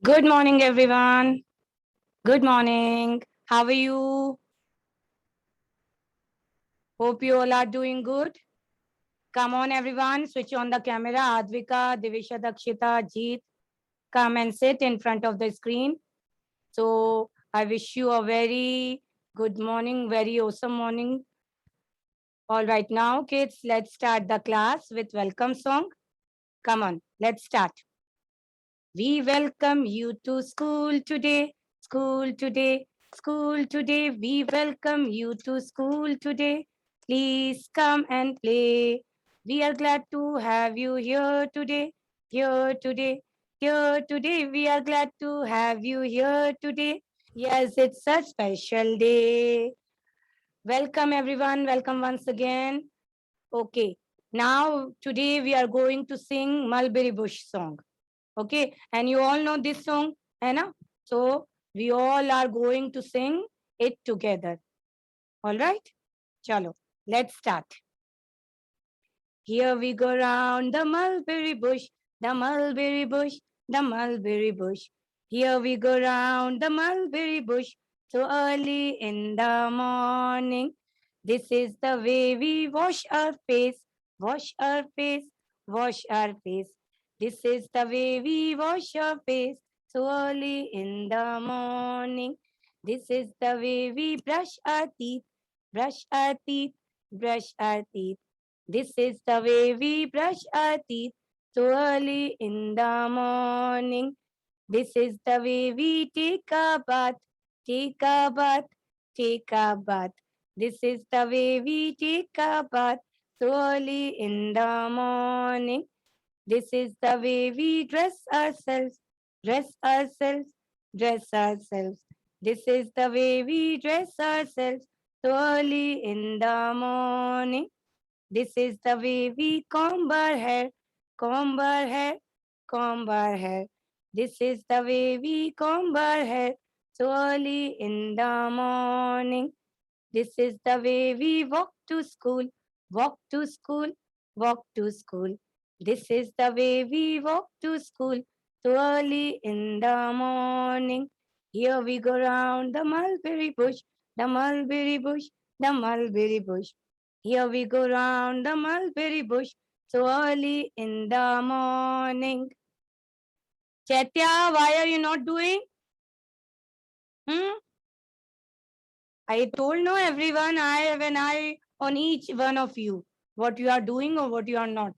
Good morning, everyone. Good morning. How are you? Hope you all are doing good. Come on, everyone. Switch on the camera. Advika, Divisha, Dakshita, Jeet, come and sit in front of the screen. So I wish you a very good morning, very awesome morning. All right, now, kids, let's start the class with welcome song. Come on, let's start. We welcome you to school today, school today, school today. We welcome you to school today. Please come and play. We are glad to have you here today, here today, here today. We are glad to have you here today. Yes, it's a special day. Welcome, everyone. Welcome once again. Okay, now today we are going to sing Mulberry Bush song. Okay, and you all know this song, है ना? So we all are going to sing it together. All right? Chalo, let's start. Here we go round the mulberry bush, the mulberry bush, the mulberry bush. Here we go round the mulberry bush so early in the morning. This is the way we wash our face, wash our face, wash our face. This is the way we wash our face so early in the morning. This is the way we brush our teeth, brush our teeth, brush our teeth. This is the way we brush our teeth so early in the morning. This is the way we take a bath, take a bath, take a bath. This is the way we take a bath so early in the morning. This is the way we dress ourselves, dress ourselves, dress ourselves. This is the way we dress ourselves so early in the morning. This is the way we comb our hair, comb our hair, comb our hair. This is the way we comb our hair so early in the morning. This is the way we walk to school, walk to school, walk to school. This is the way we walk to school so early in the morning. Here we go round the mulberry bush, the mulberry bush, the mulberry bush. Here we go round the mulberry bush so early in the morning. Chaitya, why are you not doing? I told no everyone, I have an eye on each one of you, what you are doing or what you are not.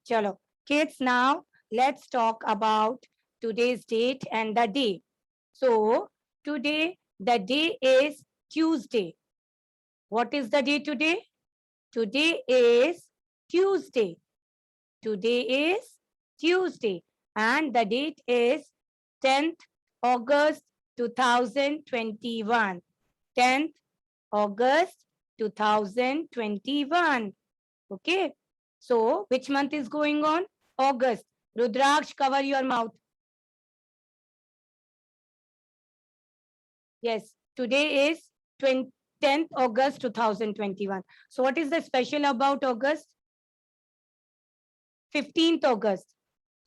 Chalo, kids, now let's talk about today's date and the day. So today, the day is Tuesday. What is the day today? Today is Tuesday. Today is Tuesday and the date is 10th August 2021. 10th August 2021. Okay. So which month is going on? August. Rudraksh, cover your mouth. Yes. Today is 10th August 2021. So what is the special about August? 15th August.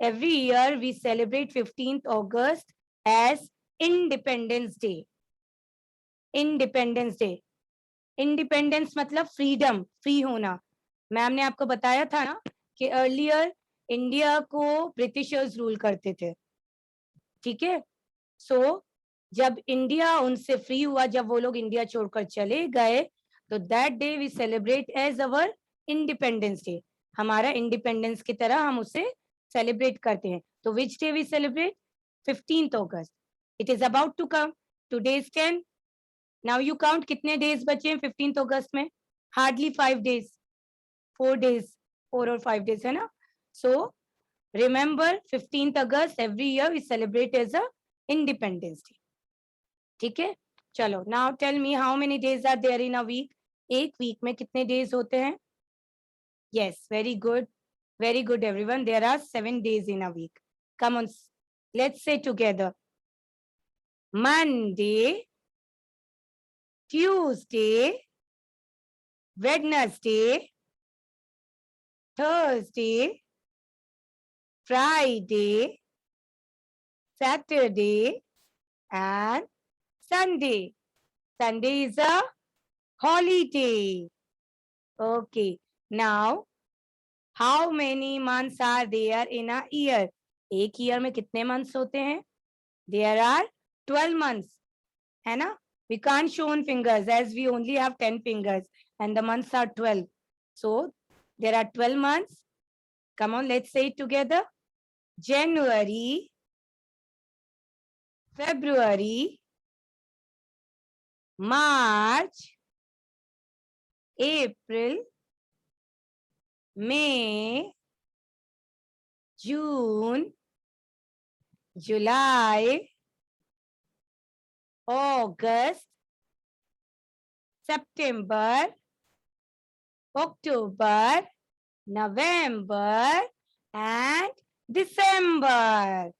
Every year we celebrate 15th August as Independence Day. Independence Day. Independence मतलब freedom, free होना. Ma'am ने आपको बताया था ना कि earlier India को Britishers rule करते थे. ठीक है. सो जब इंडिया उनसे फ्री हुआ, जब वो लोग इंडिया छोड़कर चले गए, तो that day we celebrate as our independence day. हमारा इंडिपेंडेंस की तरह हम उसे सेलिब्रेट करते हैं. तो which day we celebrate? 15th August. It is about to come. Today is 10. Now you count कितने डेज बचे हैं 15th अगस्त में? Hardly 5 days, 4 days, 4 or 5 days है ना. So remember 15th August every year we celebrate as a independence day. ठीक है. चलो, now tell me how many days are there in a week. एक वीक में कितने डेज होते हैं? Yes, very good everyone. There are 7 days in a week. Come on, let's say together. Monday, Tuesday, Wednesday, Thursday, Friday, Saturday and Sunday. Sunday is a holiday. Okay. Now, how many months are there in a year? एक year में कितने months होते हैं? There are 12 months. है ना? We can't show on fingers as we only have 10 fingers and the months are 12. So, there are 12 months. Come on, let's say it together. January, February, March, April, May, June, July, August, September, October, November, and December.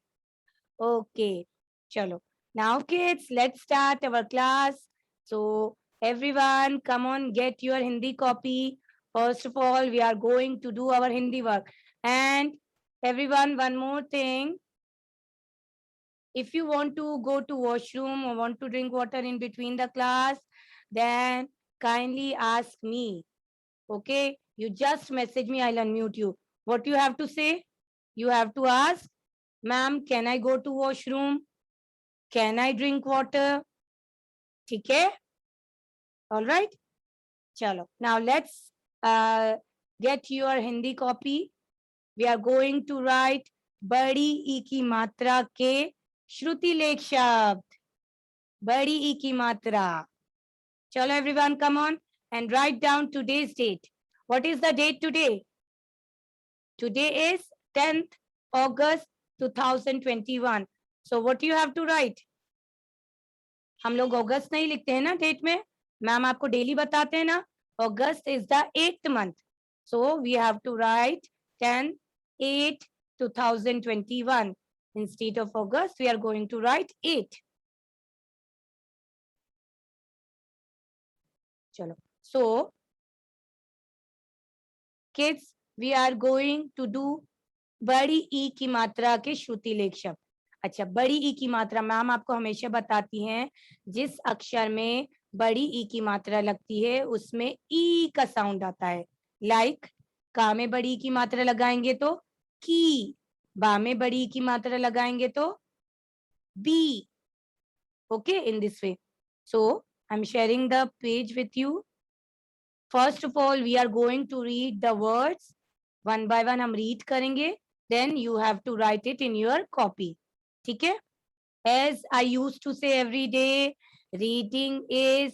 Okay, chalo. Now kids, let's start our class. So everyone, come on, get your Hindi copy. First of all, we are going to do our Hindi work. And everyone, one more thing. If you want to go to washroom or want to drink water in between the class, then kindly ask me. Okay, you just message me, I'll unmute you. What you have to say? You have to ask, ma'am, can I go to washroom? Can I drink water? ठीक है? All right? Chalo. Now let's get your Hindi copy. We are going to write बड़ी ई की मात्रा के श्रुति लेख शब्द. बड़ी ई की मात्रा. Chalo everyone, come on and write down today's date. What is the date today? Today is 10th August 2021. So what you have to write? हम लोग अगस्त नहीं लिखते हैं ना डेट में. मैम आपको डेली बताते हैं ना. August is the 8th month. So we have to write 10/8/2021. Instead of August, we are going to write 8. Chalo. So, kids, we are going to do बड़ी ई की मात्रा के श्रुति लेख शब्द. अच्छा, बड़ी ई की मात्रा मैम आपको हमेशा बताती हैं, जिस अक्षर में बड़ी ई की मात्रा लगती है उसमें ई का साउंड आता है. लाइक का में बड़ी ई की मात्रा लगाएंगे तो की, बा में बड़ी ई की मात्रा लगाएंगे तो बी. Okay, in this way. So I am sharing the page with you. First of all we are going to read the words. One by one हम रीड करेंगे. Then you have to write it in your copy. ठीक है? As I used to say every day, reading is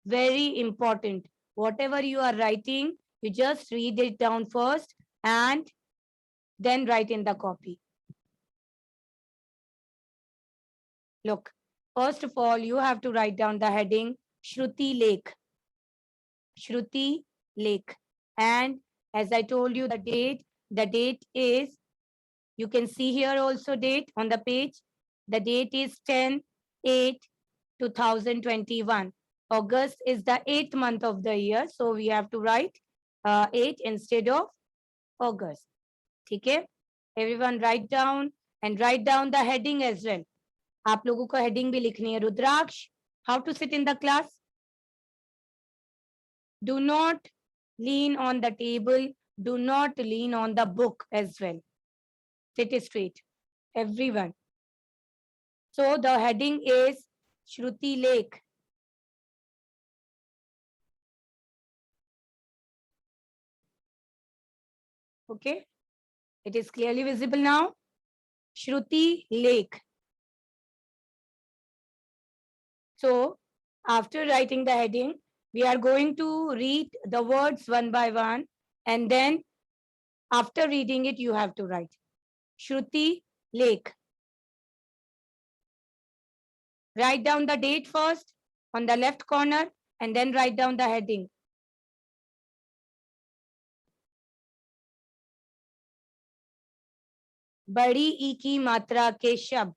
very important. Whatever you are writing, you just read it down first and then write in the copy. Look, first of all, you have to write down the heading Shruti Lekh. Shruti Lekh. And as I told you the date is, you can see here also date on the page. The date is 10/8/2021. August is the 8th month of the year. So we have to write 8 instead of August. Okay? Everyone write down and write down the heading as well. आप लोगों को heading भी लिखनी है. रुद्राक्ष, how to sit in the class? Do not lean on the table. Do not lean on the book as well. Sit straight, everyone. So the heading is Shruti Lekh. Okay, it is clearly visible now. Shruti Lekh. So after writing the heading, we are going to read the words one by one, and then after reading it, you have to write Shruti Lekh. Write down the date first on the left corner and then write down the heading. बड़ी ई की मात्रा के शब्द.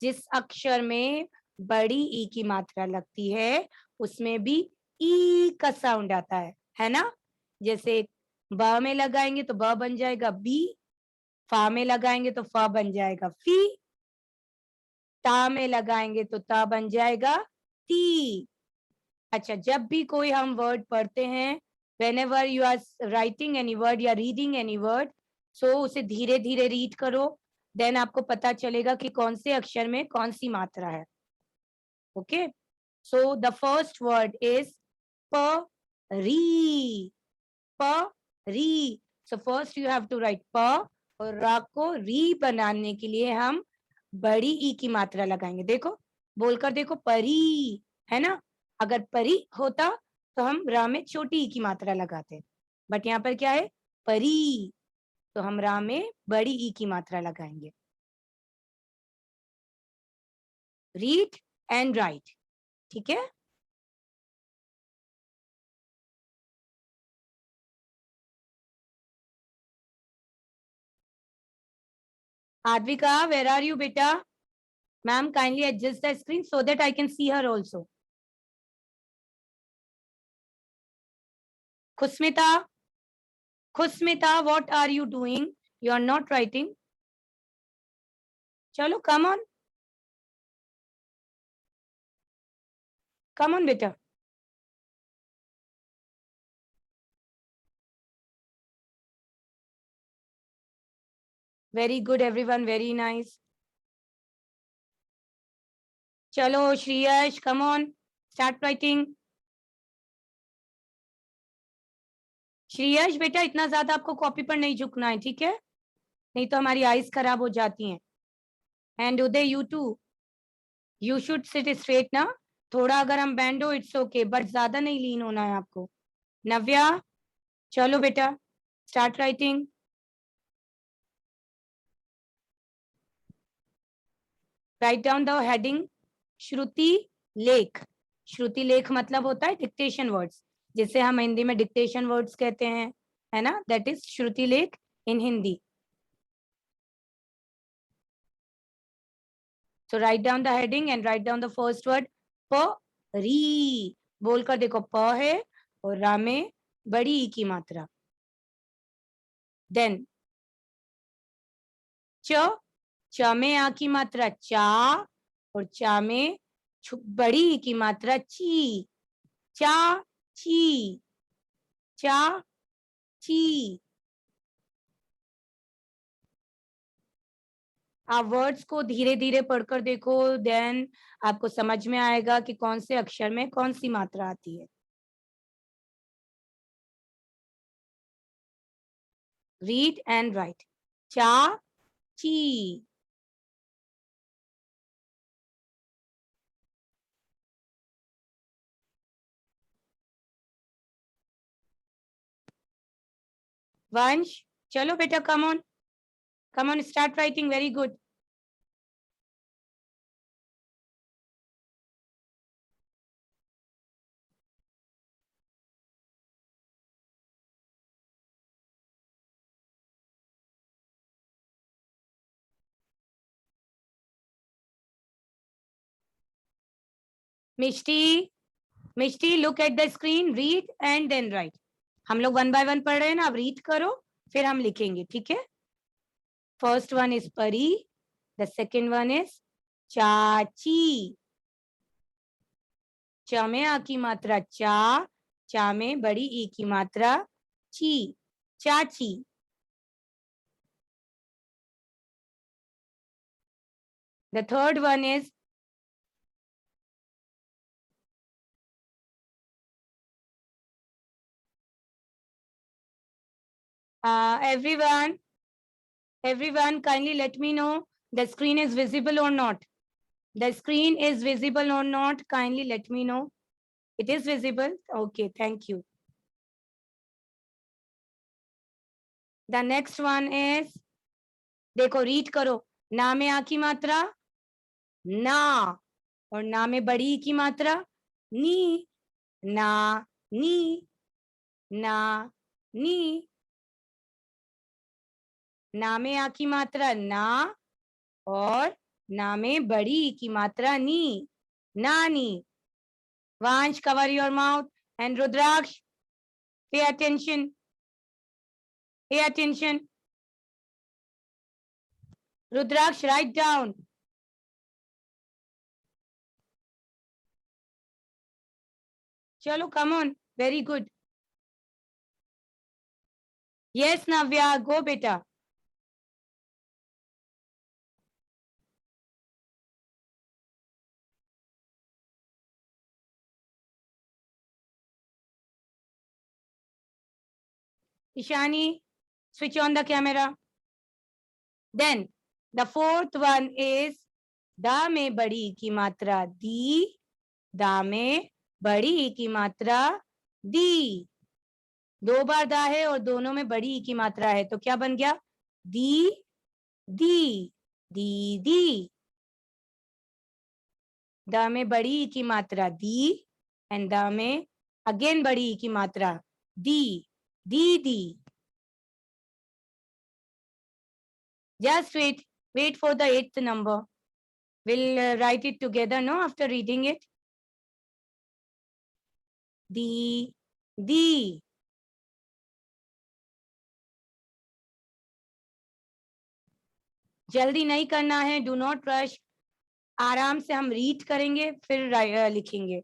जिस अक्षर में बड़ी ई की मात्रा लगती है उसमें भी ई का साउंड आता है ना. जैसे ब में लगाएंगे तो ब बन जाएगा बी, फा में लगाएंगे तो फा बन जाएगा फी, ता में लगाएंगे तो ता बन जाएगा ती। अच्छा, जब भी कोई हम वर्ड पढ़ते हैं, whenever you are writing any word या reading any word, so उसे धीरे धीरे रीड करो, देन आपको पता चलेगा कि कौन से अक्षर में कौन सी मात्रा है. Okay, so the first word is प री. प री. So first you have to write प, और रा को री बनाने के लिए हम बड़ी ई की मात्रा लगाएंगे. देखो, बोलकर देखो, परी, है ना. अगर परी होता तो हम रा में छोटी ई की मात्रा लगाते, बट यहाँ पर क्या है, परी, तो हम रा में बड़ी ई की मात्रा लगाएंगे. Read and right. ठीक है. Advika, where are you, beta? Ma'am, kindly adjust the screen so that I can see her also. Khusmita, Khusmita, what are you doing? You are not writing. Chalo, come on. Come on, beta. Very good, everyone. Very nice. Chalo, Shriyash, come on. Start writing. Shreyas बेटा, इतना ज्यादा आपको copy पर नहीं झुकना है, ठीक है, नहीं तो हमारी आईज खराब हो जाती हैं. And Uday, you too, you should sit straight ना. थोड़ा अगर हम बैंड हो इट्स ओके, बट ज्यादा नहीं लीन होना है आपको. नव्या, चलो बेटा, start writing. Write down the heading shruti lekh. Shruti लेख मतलब होता है डिक्टेशन वर्ड्स, जिसे हम हिंदी में डिक्टेशन वर्ड्स कहते हैं, है ना. दैट इज श्रुति लेख इन Hindi. So write down the heading and write down the first word री. बोलकर देखो, प है और रा में बड़ी ई की मात्रा. देन च में आ की मात्रा चा, और चा में बड़ी ई की मात्रा ची. चा ची, चा ची. आप वर्ड्स को धीरे धीरे पढ़कर देखो, देन आपको समझ में आएगा कि कौन से अक्षर में कौन सी मात्रा आती है. Read and write. चा ची. वंश, चलो बेटा, come on, start writing. Very good. Mishti, Mishti, look at the screen, read and then write. हम लोग वन बाय वन पढ़ रहे हैं ना, अब रीड करो, फिर हम लिखेंगे, ठीक है. फर्स्ट वन इज परी, द सेकेंड वन इज चाची. च में आ की मात्रा चा, चा में बड़ी ई की मात्रा ची, चाची. The third one is everyone kindly let me know the screen is visible or not. The screen is visible or not, kindly let me know. It is visible. Okay, thank you. The next one is, देखो read करो. ना में आ की मात्रा ना, और ना में बड़ी ई की मात्रा नी. ना नी, ना नी. ना में आ की मात्रा ना, और ना में बड़ी ई की मात्रा नी, नानी. Vansh, cover your mouth. And Rudraksh, pay attention. Pay attention. Rudraksh, write down. चलो come on, very good. Yes Navya, go beta. Ishani, switch on the camera. Then the fourth one is दा में बड़ी की मात्रा दी, दा में बड़ी की मात्रा दी. दो बार दा है और दोनों में बड़ी की मात्रा है, तो क्या बन गया? दी दी दी दी. दा में बड़ी की मात्रा दी एंड दा में अगेन बड़ी की मात्रा दी दी दी. Just wait for the 8th number. We'll write it together, no, after reading it. दी दी. जल्दी नहीं करना है, डू नॉट रश. आराम से हम रीड करेंगे फिर लिखेंगे.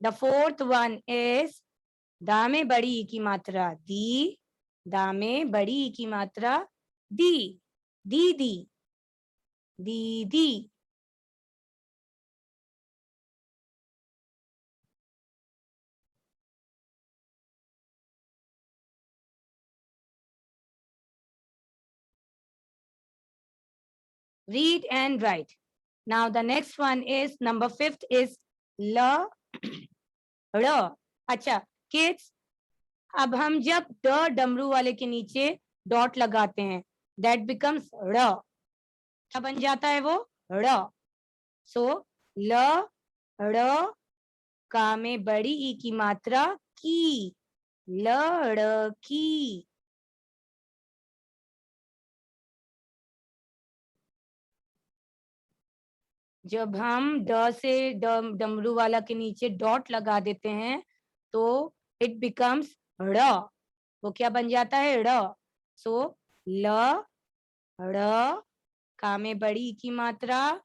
The fourth one is the में बड़ी की मात्रा दी, दा में बड़ी की मात्रा दी दी दी दी दी. Read and write. Now the next one is number 5th is ल र. अच्छा kids, अब हम जब ड डमरू वाले के नीचे डॉट लगाते हैं that becomes र. क्या बन जाता है वो? र. सो ल र का में बड़ी ई की मात्रा की, लड़की. जब हम ड से डमरू वाला के नीचे डॉट लगा देते हैं तो इट बिकम्स ड़. वो क्या बन जाता है? ड़. सो ल ड़ का में बड़ी की मात्रा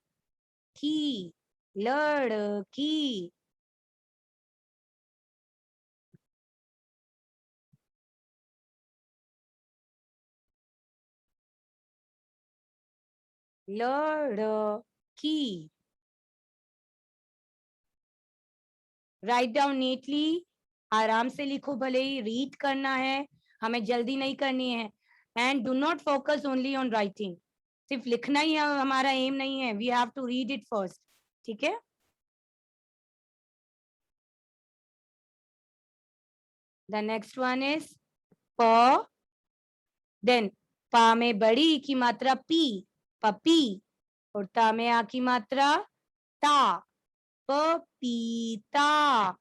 की, लड़की. लड़की. Write down neatly. आराम से लिखो, भले ही रीड करना है, हमें जल्दी नहीं करनी है. And do not focus only on writing. सिर्फ लिखना ही हमारा एम नहीं है, we have to read it first. ठीक है? द नेक्स्ट वन इज प. देन पा में बड़ी की मात्रा पी, पपी. और ता में आ की मात्रा ता, पपीता.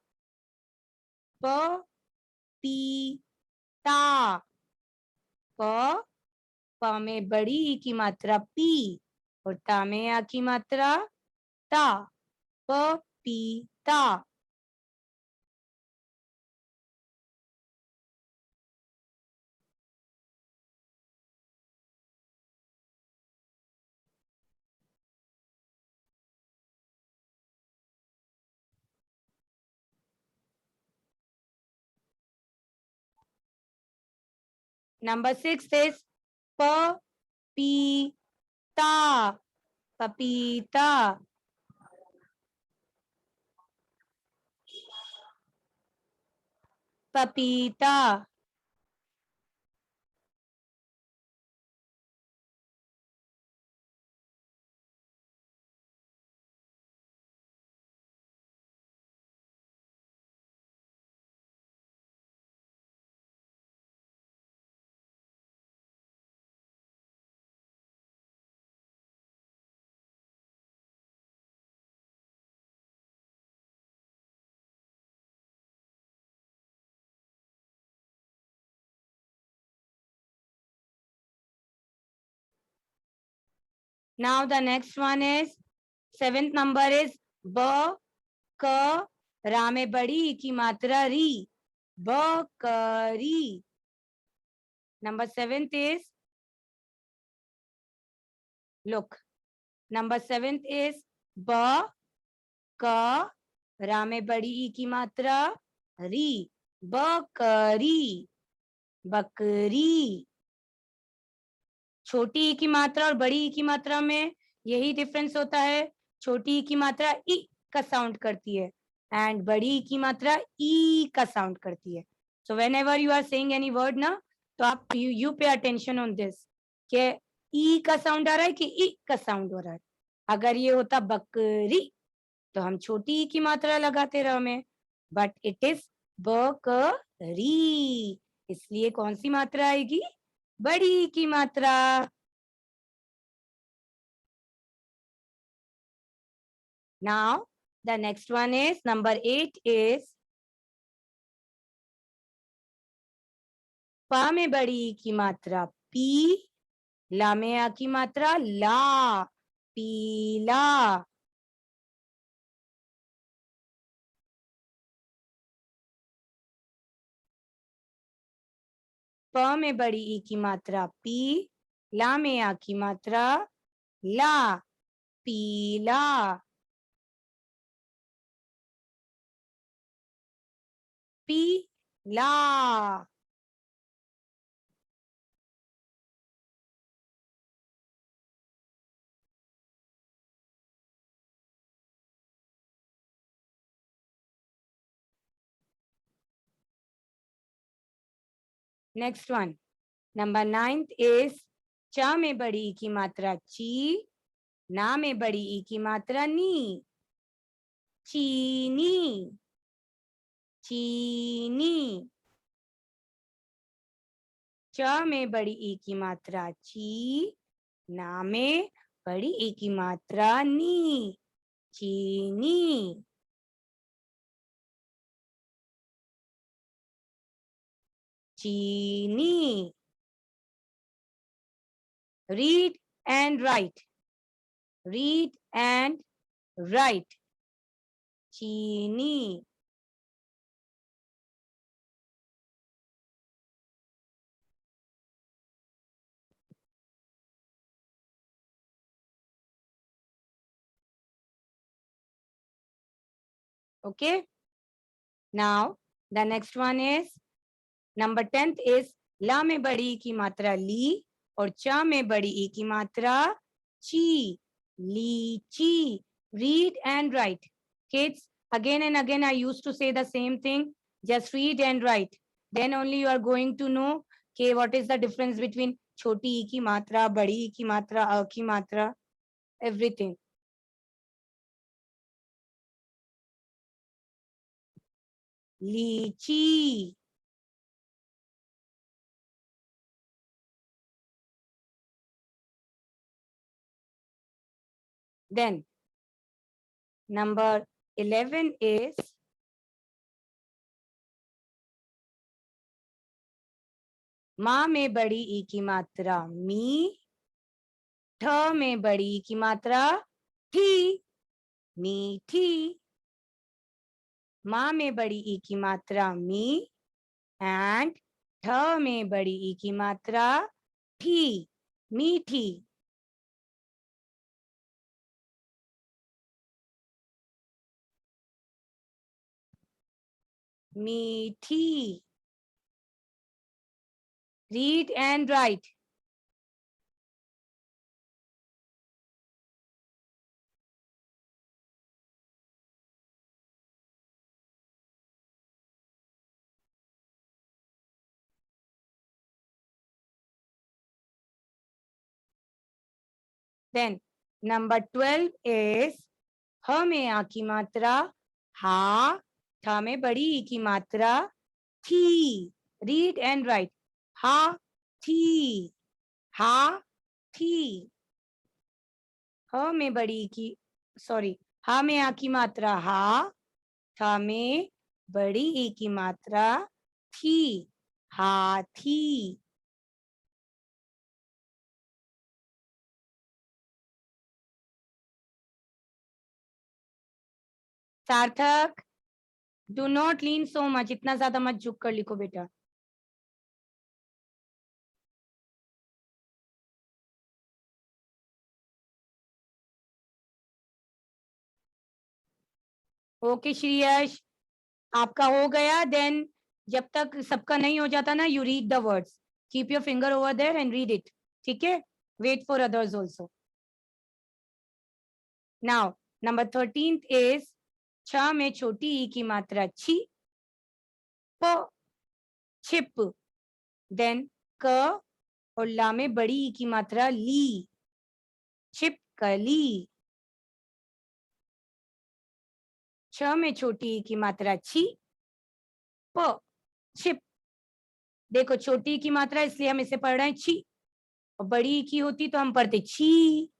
पपीता. प प में बड़ी की मात्रा पी और ता में आ की मात्रा ता, पपीता. Number 6 is papita, papita. Papita. Now the next one is 7th number is ब क रा में बड़ी की मात्रा री, बकरी. Number 7th is, look, number 7th is ब क रा में बड़ी ई की मात्रा री, बकरी, बकरी। छोटी ई की मात्रा और बड़ी ई की मात्रा में यही डिफरेंस होता है, छोटी ई की मात्रा ई का साउंड करती है एंड बड़ी ई की मात्रा ई का साउंड करती है। So whenever you are saying any word ना, तो आप you pay attention on this कि ई का साउंड आ रहा है कि ई का साउंड हो रहा है। अगर ये होता बकरी तो हम छोटी ई की मात्रा लगाते र में, बट इट इज बकरी, इसलिए कौन सी मात्रा आएगी? बड़ी ई की मात्रा। Now, the next one is number 8 is पा में बड़ी ई की मात्रा पी, ला में आ की मात्रा ला, पीला। प में बड़ी ई की मात्रा पी, ला में आ की मात्रा ला, पीला। पीला। नेक्स्ट वन, नंबर 9 इज च में बड़ी ई की मात्रा ची, ना में बड़ी ई की मात्रा नी, चीनी, चीनी। च में बड़ी ई की मात्रा ची, ना में बड़ी ई की मात्रा नी, चीनी। चीनी। Read and right, read and right, चीनी। Okay, now the next one is number 10th is ला में बड़ी ई की मात्रा ली और च में बड़ी ई की मात्रा ची, लीची। Read and write. Kids, again and again I used to say the same thing. Just read and write. Then only you are going to know okay, what is the difference between छोटी ई की मात्रा, बड़ी ई की मात्रा, अ की मात्रा, everything. लीची। Then number 11 is माँ में बड़ी ई की मात्रा मी, ठ में बड़ी ई की मात्रा थी, मीठी। माँ में बड़ी ई की मात्रा मी एंड ठ में बड़ी ई की मात्रा थी, मीठी। मीठी। Read and write. Then number 12 is ह में आ की मात्रा हा, ठ में बड़ी ई की मात्रा थी। Read and write. हा थी, हा थी। ह में बड़ी ई की सॉरी, हा में आ की मात्रा हा, ठ में बड़ी ई की मात्रा थी, हाथी। सार्थक, do not lean so much, इतना ज्यादा मत झुक कर लिखो बेटा। ओके श्रेयश, आपका हो गया. देन जब तक सबका नहीं हो जाता ना, you read the words. Keep your finger over there and read it. ठीक है? Wait for others also. Now number 13 is छ में छोटी ई की मात्रा छी, प छिप. देन क और ला में बड़ी ई की मात्रा ली, छिपकली. छ में छोटी ई की मात्रा छी, प छिप. देखो छोटी ई की मात्रा इसलिए हम इसे पढ़ रहे हैं छी, और बड़ी ई की होती तो हम पढ़ते छी,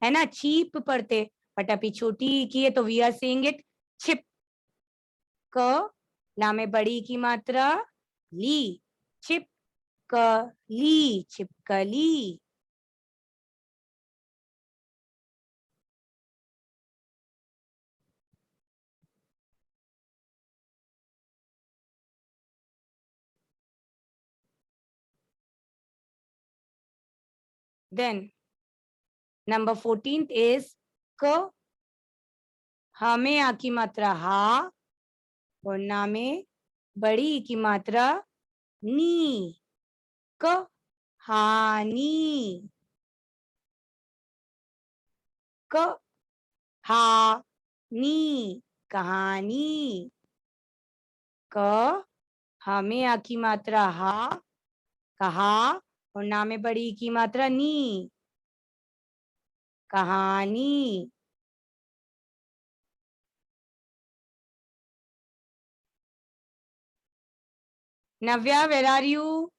है ना, चीप पढ़ते. बट अभी छोटी ई की है तो वी आर सेइंग इट छिप. क ला में बड़ी ई की मात्रा ली, छिप ली, छिपकली. Then number 14th is क, हा में आ की मात्रा हा, और ना में बड़ी ई की मात्रा नी, क हानी. क हा नी, कहानी. क हा में आ की मात्रा हा, कहा, और ना में बड़ी ई की मात्रा नी, कहानी. Navya, where are you?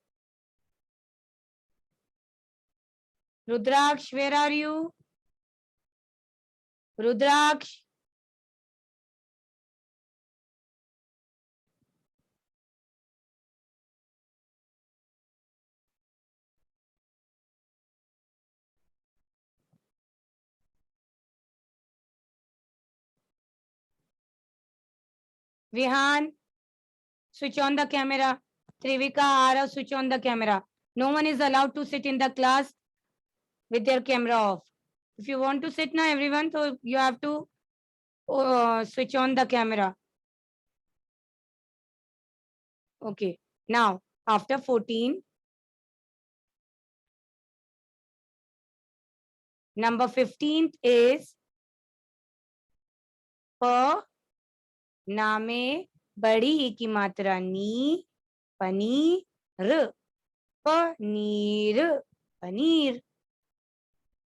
Rudraksh, where are you? Rudraksh. Vihan, switch on the camera. Trivika, Arav, switch on the camera. No one is allowed to sit in the class with their camera off. If you want to sit now, everyone, so you have to switch on the camera. Okay. Now, after 14, number 15th is प, ना में बड़ी ई की मात्रा नी, paneer, paneer, paneer,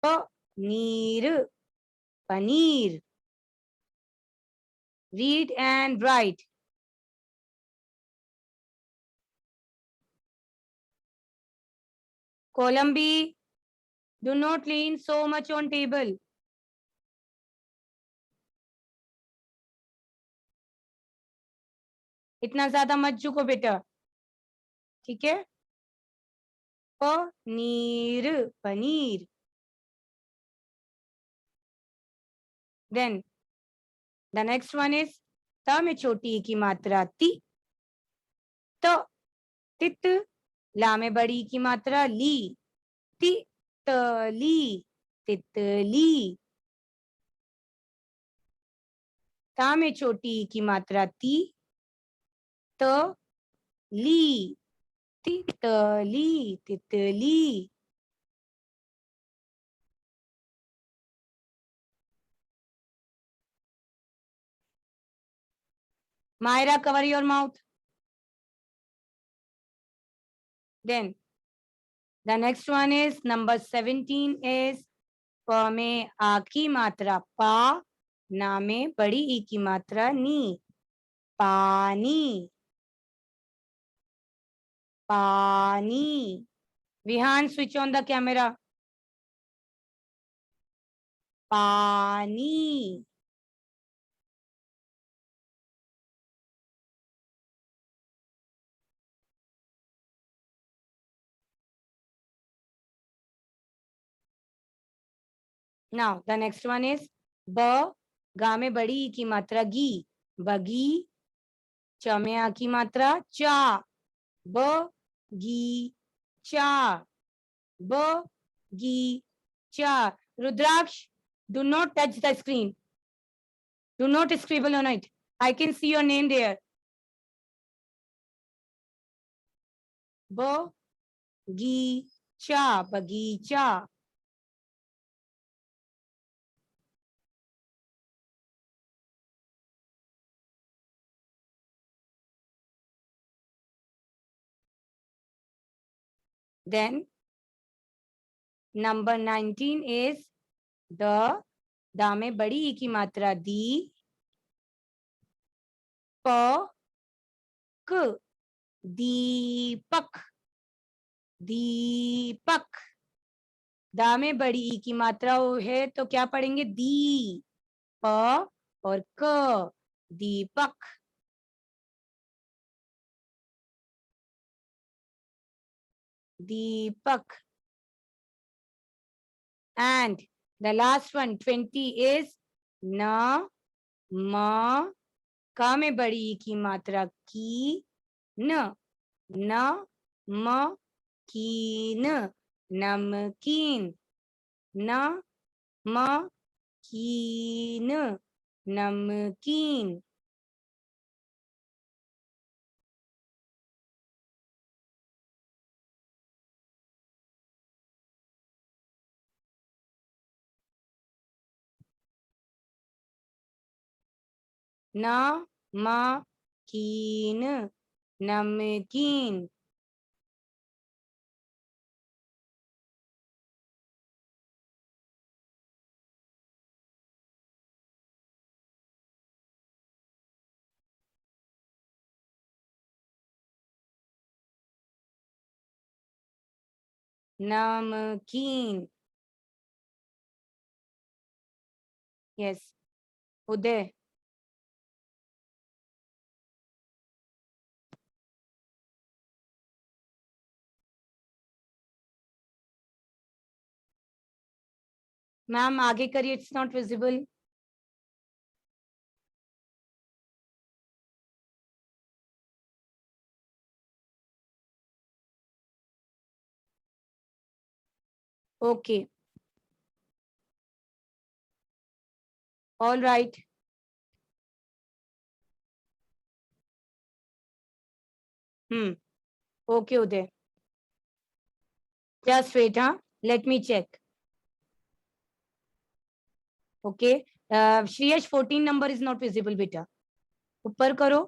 paneer, paneer. Read and write. Column B, do not lean so much on table. इतना ज्यादा मत झुको बेटा. ठीक है? Paneer, paneer. Then the next one is त में छोटी ई की मात्रा ती, त, तित. ला में बड़ी ई की मात्रा ली, तितली, तितली. ता में छोटी ई की मात्रा ती, त, ली, तितली, तितली. Myra, cover your mouth. Then the next one is number 17 is प में आ की मात्रा पा, ना में बड़ी ई की मात्रा नी, पानी, पानी. Vihan, switch on the camera. पानी. Now the next one is ब, गा में बड़ी ई की मात्रा गी, बगी. च में आ की मात्रा चा, ब गी चा, ब गी चा. Rudraksh, do not touch the screen. Do not scribble on it. I can see your name there. Boghicha, bagicha. Then number 19 is the दा में बड़ी ई की मात्रा दी, प क, दीपक, दीपक। दा में बड़ी ई की मात्रा है तो क्या पढ़ेंगे? दी, प और क, दीपक। दीपक। And the last one 20 is न, म, क में बड़ी ई की मात्रा की, न, न, म, कीन, नमकीन, न, म, कीन, नमकीन। न, म, कीन, नमकीन। नमकीन। यस, उदय। मैम आगे करिए, it's not visible. Okay, all right. Okay Uday, just wait, huh? Let me check. Okay, Shreyash 14 number is not visible बेटा, ऊपर करो।